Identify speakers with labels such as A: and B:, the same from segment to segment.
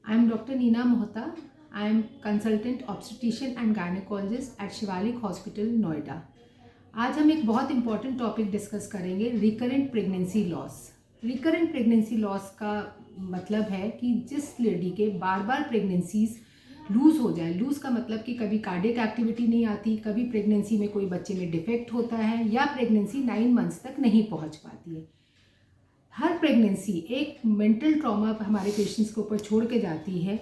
A: I am Dr. Neena Mohta. I am consultant obstetrician and gynecologist at Shivalik hospital Noida. आज हम एक बहुत important topic discuss करेंगे, recurrent pregnancy loss. Recurrent pregnancy loss का मतलब है कि जिस लेडी के बार बार प्रेगनेंसीज लूज़ हो जाए। लूज़ का मतलब कि कभी कार्डियक एक्टिविटी नहीं आती, कभी प्रेगनेंसी में कोई बच्चे में डिफेक्ट होता है या प्रेगनेंसी 9 मंथ्स तक नहीं पहुंच पाती है। हर प्रेगनेंसी एक मेंटल ट्रॉमा हमारे पेशेंट्स के ऊपर छोड़ के जाती है।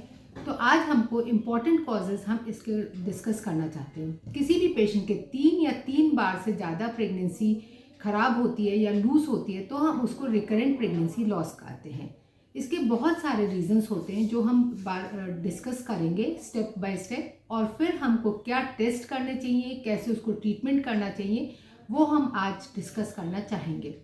A: तो आज हमको इम्पॉर्टेंट कॉजेज़ हम इसके डिस्कस करना चाहते हैं। किसी भी पेशेंट के 3 बार से ज़्यादा प्रेगनेंसी ख़राब होती है या लूज़ होती है तो हम उसको रिकरेंट प्रेगनेंसी लॉस कहते हैं। इसके बहुत सारे रीजंस होते हैं जो हम डिस्कस करेंगे स्टेप बाय स्टेप, और फिर हमको क्या टेस्ट करने चाहिए, कैसे उसको ट्रीटमेंट करना चाहिए, वो हम आज डिस्कस करना चाहेंगे।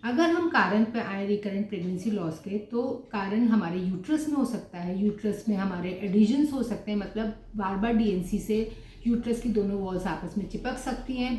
A: अगर हम कारण पे आए रिकरेंट प्रेगनेंसी लॉस के, तो कारण हमारे यूट्रस में हो सकता है। यूट्रस में हमारे एडिशंस हो सकते हैं, मतलब बार बार डीएनसी से यूट्रस की दोनों वॉल्स आपस में चिपक सकती हैं,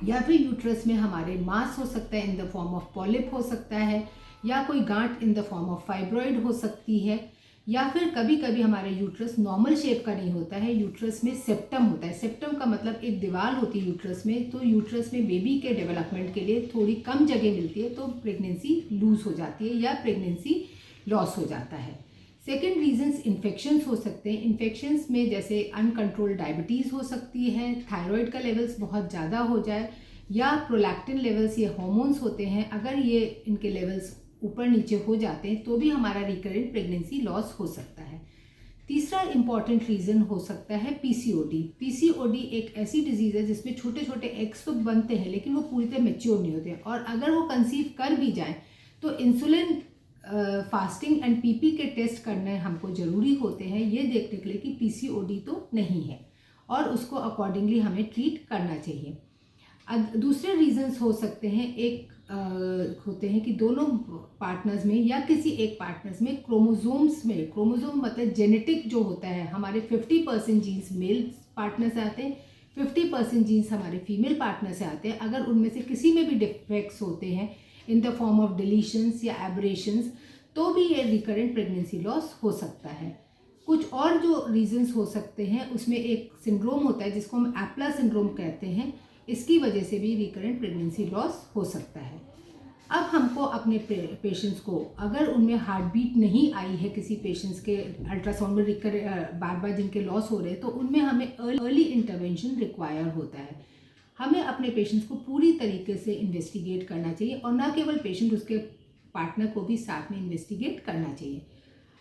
A: या फिर यूट्रस में हमारे मास हो सकता है in the form of polyp हो सकता है, या कोई गांठ in the form of fibroid हो सकती है, या फिर कभी कभी हमारा यूट्रस नॉर्मल शेप का नहीं होता है, यूट्रस में सेप्टम होता है। सेप्टम का मतलब एक दीवार होती है यूट्रस में, तो यूट्रस में बेबी के डेवलपमेंट के लिए थोड़ी कम जगह मिलती है, तो प्रेगनेंसी लूज हो जाती है या प्रेगनेंसी लॉस हो जाता है। सेकेंड रीजन्स इन्फेक्शंस हो सकते हैं। इन्फेक्शंस में जैसे अनकंट्रोल डायबिटीज़ हो सकती है, थायराइड का लेवल्स बहुत ज़्यादा हो जाए, या प्रोलैक्टिन लेवल्स, ये हार्मोन्स होते हैं, अगर ये इनके लेवल्स ऊपर नीचे हो जाते हैं तो भी हमारा रिकरेंट प्रेगनेंसी लॉस हो सकता है। तीसरा इंपॉर्टेंट रीज़न हो सकता है पीसीओडी। पीसीओडी एक ऐसी डिजीज़ है जिसमें छोटे छोटे एग्स तो बनते हैं लेकिन वो पूरी तरह मेच्योर नहीं होते हैं, और अगर वो कंसीव कर भी जाए तो इंसुलिन फास्टिंग एंड पीपी के टेस्ट करने हमको ज़रूरी होते हैं, ये देखने के लिए कि पीसीओडी तो नहीं है, और उसको अकॉर्डिंगली हमें ट्रीट करना चाहिए। दूसरे रीजंस हो सकते हैं, एक होते हैं कि दोनों पार्टनर्स में या किसी एक पार्टनर्स में क्रोमोसोम्स में, क्रोमोसोम मतलब जेनेटिक जो होता है, हमारे 50% जीन्स मेल पार्टनर से आते हैं, 50% जीन्स हमारे फीमेल पार्टनर से आते हैं। अगर उनमें से किसी में भी डिफेक्ट्स होते हैं in the form of deletions या एब्रेशंस, तो भी ये रिकरेंट प्रेगनेंसी लॉस हो सकता है। कुछ और जो रीजंस हो सकते हैं, उसमें एक सिंड्रोम होता है जिसको हम एप्ला सिंड्रोम कहते हैं, इसकी वजह से भी रिकरेंट प्रेगनेंसी लॉस हो सकता है। अब हमको अपने पेशेंट्स को, अगर उनमें हार्ट बीट नहीं आई है, किसी पेशेंट्स के अल्ट्रासाउंड में बार बार जिनके लॉस हो रहे हैं, तो उनमें हमें अर्ली इंटरवेंशन रिक्वायर होता है। हमें अपने पेशेंट्स को पूरी तरीके से इन्वेस्टिगेट करना चाहिए, और न केवल पेशेंट, उसके पार्टनर को भी साथ में इन्वेस्टिगेट करना चाहिए।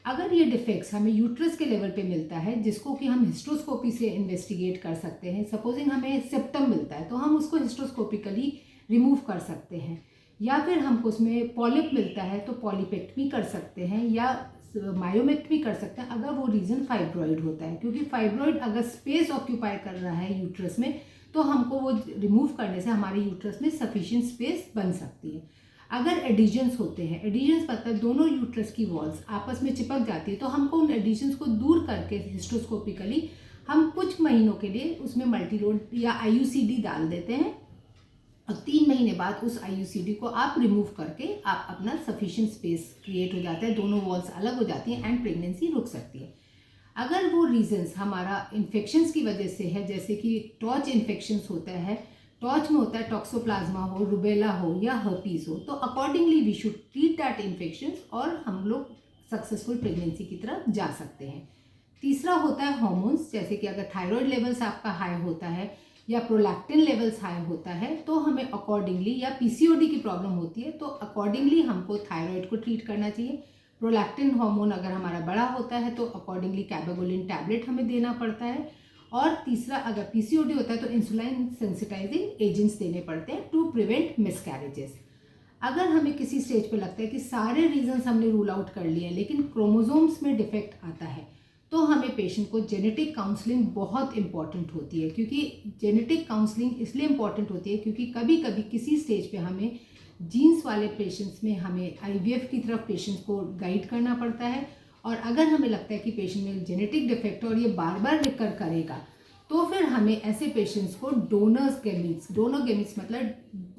A: अगर ये डिफेक्ट्स हमें यूट्रस के लेवल पे मिलता है, जिसको कि हम हिस्ट्रोस्कोपी से इन्वेस्टिगेट कर सकते हैं, सपोजिंग हमें सेप्टम मिलता है तो हम उसको हिस्ट्रोस्कोपिकली रिमूव कर सकते हैं, या फिर हमको उसमें पॉलिप मिलता है तो पॉलिपेक्टमी कर सकते हैं, या मायोमेक्टमी कर सकते हैं अगर वो रीजन फाइब्रॉइड होता है, क्योंकि फाइब्रॉइड अगर स्पेस ऑक्यूपाई कर रहा है यूट्रस में तो हमको वो रिमूव करने से हमारे यूट्रस में सफिशिएंट स्पेस बन सकती है। अगर एडिशंस होते हैं, एडिशंस मतलब दोनों यूट्रस की वॉल्स आपस में चिपक जाती है, तो हमको उन एडिशंस को दूर करके हिस्ट्रोस्कोपिकली हम कुछ महीनों के लिए उसमें मल्टीलोड या आईयूसीडी डाल देते हैं, और 3 महीने बाद उस आईयूसीडी को आप रिमूव करके आप अपना सफिशिएंट स्पेस क्रिएट हो जाता है, दोनों वॉल्स अलग हो जाती हैं एंड प्रेगनेंसी रुक सकती है। अगर वो रीजंस हमारा इन्फेक्शंस की वजह से है, जैसे कि टॉर्च इन्फेक्शंस होता है, टॉर्च में होता है टॉक्सोप्लाज्मा हो, रुबेला हो या हर्पीज हो, तो accordingly we should treat that infections और हम लोग सक्सेसफुल प्रेगनेंसी की तरफ जा सकते हैं। तीसरा होता है हार्मोन्स, जैसे कि अगर थायराइड लेवल्स आपका हाई होता है या प्रोलैक्टिन लेवल्स हाई होता है तो हमें अकॉर्डिंगली, या पीसीओडी की प्रॉब्लम होती है तो अकॉर्डिंगली हमको थायराइड को ट्रीट करना चाहिए। प्रोलैक्टिन हार्मोन अगर हमारा बड़ा होता है तो अकॉर्डिंगली कैबागोलिन टैबलेट हमें देना पड़ता है। और तीसरा, अगर पीसीओडी होता है तो इंसुलिन सेंसिटाइजिंग एजेंट्स देने पड़ते हैं टू प्रिवेंट मिसकैरेजेस। अगर हमें किसी स्टेज पे लगता है कि सारे रीजंस हमने रूल आउट कर लिए हैं लेकिन क्रोमोसोम्स में डिफेक्ट आता है, तो हमें पेशेंट को जेनेटिक काउंसलिंग बहुत इंपॉर्टेंट होती है। क्योंकि जेनेटिक काउंसलिंग इसलिए इंपॉर्टेंट होती है क्योंकि कभी कभी किसी स्टेज पे हमें जीन्स वाले पेशेंट्स में हमें आईवीएफ की तरफ पेशेंट्स को गाइड करना पड़ता है, और अगर हमें लगता है कि पेशेंट में जेनेटिक डिफेक्ट और ये बार बार रिकर करेगा, तो फिर हमें ऐसे पेशेंट्स को डोनर गेमिट्स मतलब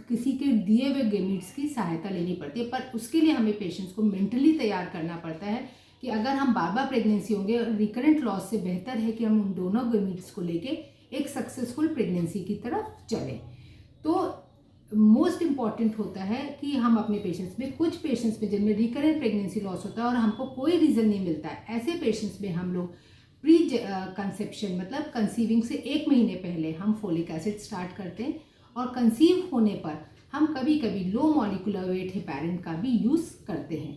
A: किसी के दिए हुए गेमिट्स की सहायता लेनी पड़ती है। पर उसके लिए हमें पेशेंट्स को मेंटली तैयार करना पड़ता है कि अगर हम बार बार प्रेगनेंसी होंगे और रिकरेंट लॉस से बेहतर है कि हम उन दोनों गमीट्स को लेके एक सक्सेसफुल प्रेगनेंसी की तरफ चलें। तो मोस्ट इम्पॉर्टेंट होता है कि हम अपने पेशेंट्स में, कुछ पेशेंट्स में जिनमें रिकरेंट प्रेगनेंसी लॉस होता है और हमको कोई रीज़न नहीं मिलता है, ऐसे पेशेंट्स में हम लोग प्री कंसेप्शन मतलब कंसीविंग से 1 महीने पहले हम फोलिक एसिड स्टार्ट करते हैं और कंसीव होने पर हम कभी कभी लो मॉलिकुलर वेट हेपारिन का भी यूज़ करते हैं।